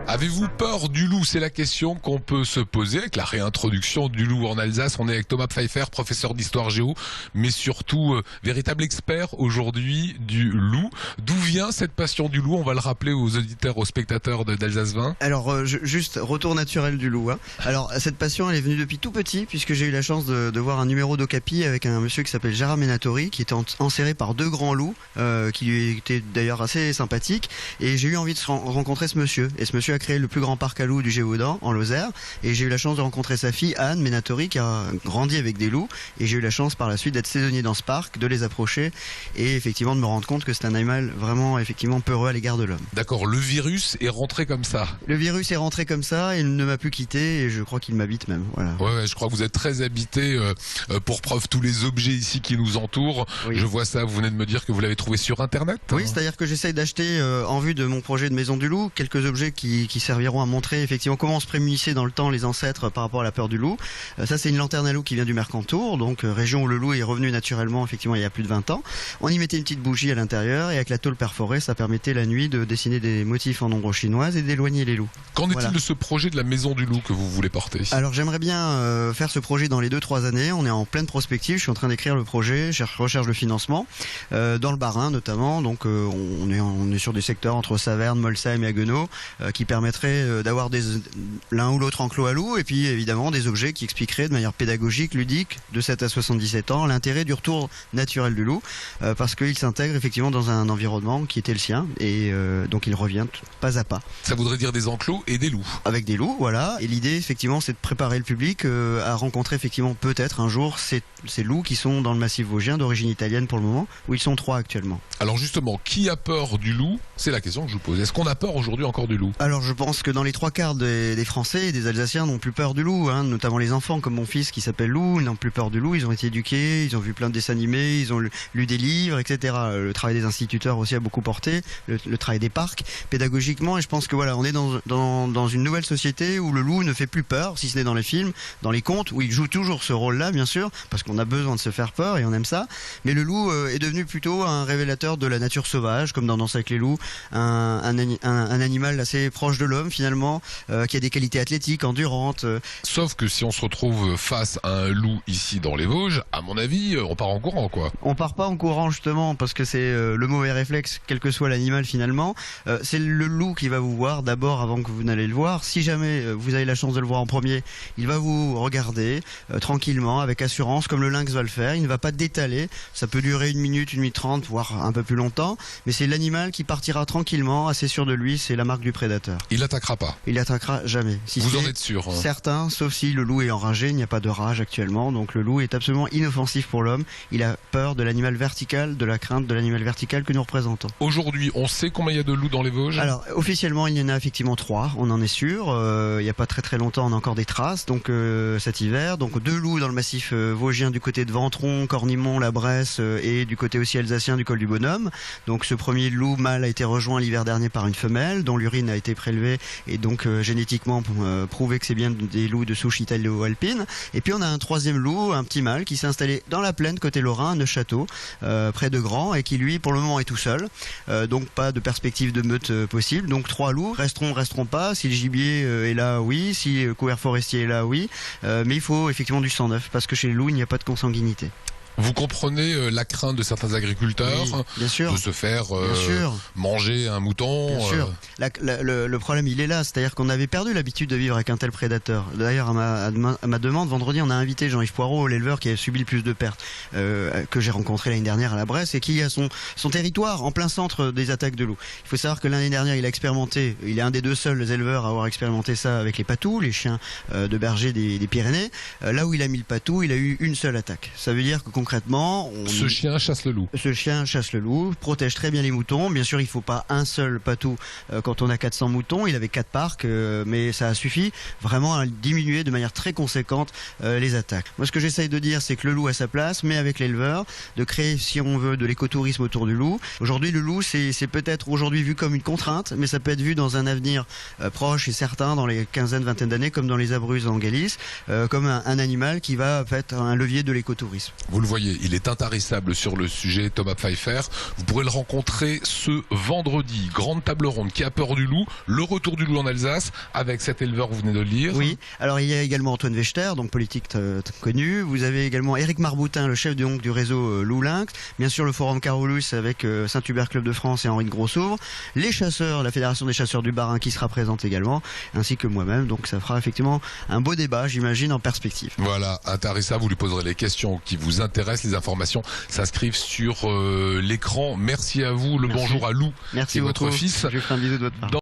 Avez-vous peur du loup? C'est la question qu'on peut se poser avec la réintroduction du loup en Alsace. On est avec Thomas Pfeiffer, professeur d'histoire géo, mais surtout véritable expert aujourd'hui du loup. D'où vient cette passion du loup? On va le rappeler aux auditeurs, aux spectateurs d'Alsace 20. Alors, juste retour naturel du loup. Alors, cette passion, elle est venue depuis tout petit, puisque j'ai eu la chance de voir un numéro d'Ocapi avec un monsieur qui s'appelle Gérard Menatori, qui était enserré par deux grands loups, qui lui étaient d'ailleurs assez sympathiques. Et j'ai eu envie de rencontrer ce monsieur. Et ce monsieur a créé le plus grand parc à loups du Gévaudan, en Lozère. Et j'ai eu la chance de rencontrer sa fille, Anne Menatori, qui a grandi avec des loups. Et j'ai eu la chance par la suite d'être saisonnier dans ce parc, de les approcher et effectivement de me rendre compte que c'est un animal vraiment effectivement peureux à l'égard de l'homme. D'accord, le virus est rentré comme ça. Le virus est rentré comme ça et il ne m'a plus quitté et je crois qu'il m'habite même. Voilà. Ouais, je crois que vous êtes très habité, pour preuve tous les objets ici qui nous entourent. Oui. Je vois ça, vous venez de me dire que vous l'avez trouvé sur Internet. Oui, c'est-à-dire que j'essaye d'acheter en vue de mon projet de Maison du Loup quelques objets qui serviront à montrer effectivement comment on se prémunissait dans le temps les ancêtres par rapport à la peur du loup. Ça c'est une lanterne à loup qui vient du Mercantour, donc région où le loup est revenu naturellement effectivement il y a plus de 20 ans. On y mettait une petite bougie à l'intérieur et avec la tôle perforée ça permettait la nuit de dessiner des motifs en ombre chinoise et d'éloigner les loups. Qu'en est-il de ce projet de la Maison du Loup que vous voulez porter? Alors j'aimerais bien faire ce projet dans les 2-3 années. On est en pleine prospective, je suis en train d'écrire le projet, je recherche le financement dans le Bas-Rhin notamment, donc on est sur des secteurs entre Saverne, Molsheim et Haguenau qui permettraient d'avoir l'un ou l'autre enclos à loups et puis évidemment des objets qui expliqueraient de manière pédagogique, ludique, de 7 à 77 ans, l'intérêt du retour naturel du loup parce qu'il s'intègre effectivement dans un environnement qui était le sien et donc il revient pas à pas. Ça voudrait dire des enclos et des loups. Avec des loups, voilà. Et l'idée effectivement c'est de préparer le public à rencontrer effectivement peut-être un jour ces loups qui sont dans le massif vosgien d'origine italienne pour le moment, où ils sont 3 actuellement. Alors justement, qui a peur du loup? C'est la question que je vous pose. Est-ce qu'on a peur aujourd'hui encore du loup? Alors je pense que dans les 3/4 des Français et des Alsaciens n'ont plus peur du loup, notamment les enfants comme mon fils qui s'appelle Lou, ils n'ont plus peur du loup, ils ont été éduqués, ils ont vu plein de dessins animés, ils ont lu des livres, etc. Le travail des instituteurs aussi a beaucoup porté, le travail des parcs, pédagogiquement, et je pense que voilà, on est dans une nouvelle société où le loup ne fait plus peur, si ce n'est dans les films, dans les contes, où il joue toujours ce rôle-là, bien sûr, parce qu'on a besoin de se faire peur et on aime ça, mais le loup est devenu plutôt un révélateur de la nature sauvage, comme dans Danse avec les loups, un animal assez proche de l'homme finalement, qui a des qualités athlétiques, endurantes. Sauf que si on se retrouve face à un loup ici dans les Vosges, à mon avis, on part en courant, quoi. On part pas en courant justement, parce que c'est le mauvais réflexe, quel que soit l'animal finalement. C'est le loup qui va vous voir d'abord avant que vous n'allez le voir. Si jamais vous avez la chance de le voir en premier, il va vous regarder tranquillement, avec assurance, comme le lynx va le faire. Il ne va pas détaler. Ça peut durer 1 minute, 1 minute 30, voire un peu plus longtemps. Mais c'est l'animal qui partira tranquillement, assez sûr de lui. C'est la marque du prédateur. Il n'attaquera pas. Il n'attaquera jamais. Si vous en êtes sûr, hein? Certains, sauf si le loup est enragé. Il n'y a pas de rage actuellement. Donc le loup est absolument inoffensif pour l'homme. Il a peur de l'animal vertical, de la crainte de l'animal vertical que nous représentons. Aujourd'hui, on sait combien il y a de loups dans les Vosges? Alors, officiellement, il y en a effectivement 3, on en est sûr. Il n'y a pas très longtemps, on a encore des traces, donc cet hiver. Donc 2 loups dans le massif vosgien du côté de Ventron, Cornimont, la Bresse et du côté aussi alsacien du col du Bonhomme. Donc ce premier loup mâle a été rejoint l'hiver dernier par une femelle dont l'urine a été prélevée et donc génétiquement prouvé que c'est bien des loups de souche italo-alpine. Et puis on a un 3e loup, un petit mâle qui s'est installé dans la plaine côté Lorrain, à Neufchâteau, près de Grand, et qui lui pour le moment est tout seul. Donc pas de perspective de meute possible. Donc 3 loups resteront pas. Si le gibier est là, oui. Si le couvert forestier est là, oui. Mais il faut effectivement du sang neuf parce que chez les loups il n'y a pas de consanguinité. Vous comprenez la crainte de certains agriculteurs, oui, bien sûr, de se faire manger un mouton. Bien sûr. Le problème, il est là, c'est-à-dire qu'on avait perdu l'habitude de vivre avec un tel prédateur. D'ailleurs, à ma demande, vendredi, on a invité Jean-Yves Poirot, l'éleveur qui a subi le plus de pertes, que j'ai rencontré l'année dernière à la Bresse, et qui a son territoire en plein centre des attaques de loups. Il faut savoir que l'année dernière, il a expérimenté, il est un des 2 seuls éleveurs à avoir expérimenté ça avec les patous, les chiens de berger des Pyrénées. Là où il a mis le patou, il a eu une seule attaque. Ça veut dire que concrètement, ce chien chasse le loup. Ce chien chasse le loup, protège très bien les moutons. Bien sûr, il ne faut pas un seul patou quand on a 400 moutons. Il avait 4 parcs, mais ça a suffi vraiment à diminuer de manière très conséquente les attaques. Moi, ce que j'essaye de dire, c'est que le loup a sa place, mais avec l'éleveur, de créer, si on veut, de l'écotourisme autour du loup. Aujourd'hui, le loup, c'est peut-être aujourd'hui vu comme une contrainte, mais ça peut être vu dans un avenir proche et certain, dans les quinzaine, vingtaine d'années, comme dans les Abruzzes en Galice, comme un animal qui va être un levier de l'écotourisme. Vous le voyez, il est intarissable sur le sujet, Thomas Pfeiffer. Vous pourrez le rencontrer ce vendredi. Grande table ronde, qui a peur du loup, le retour du loup en Alsace, avec cet éleveur que vous venez de le lire. Oui, alors il y a également Antoine Wechter, donc politique connu. Vous avez également Éric Marboutin, le chef du réseau Loup Lynx. Bien sûr, le Forum Carolus avec Saint-Hubert Club de France et Henri de Grossouvre. Les chasseurs, la Fédération des chasseurs du Bas-Rhin qui sera présente également, ainsi que moi-même. Donc ça fera effectivement un beau débat, j'imagine, en perspective. Voilà, Intarissa, vous lui poserez les questions qui vous intéressent. Les informations s'inscrivent sur l'écran. Merci à vous. Le Merci. bonjour à Lou, Merci qui est votre beaucoup. fils. Je vous fais un bisou de votre part.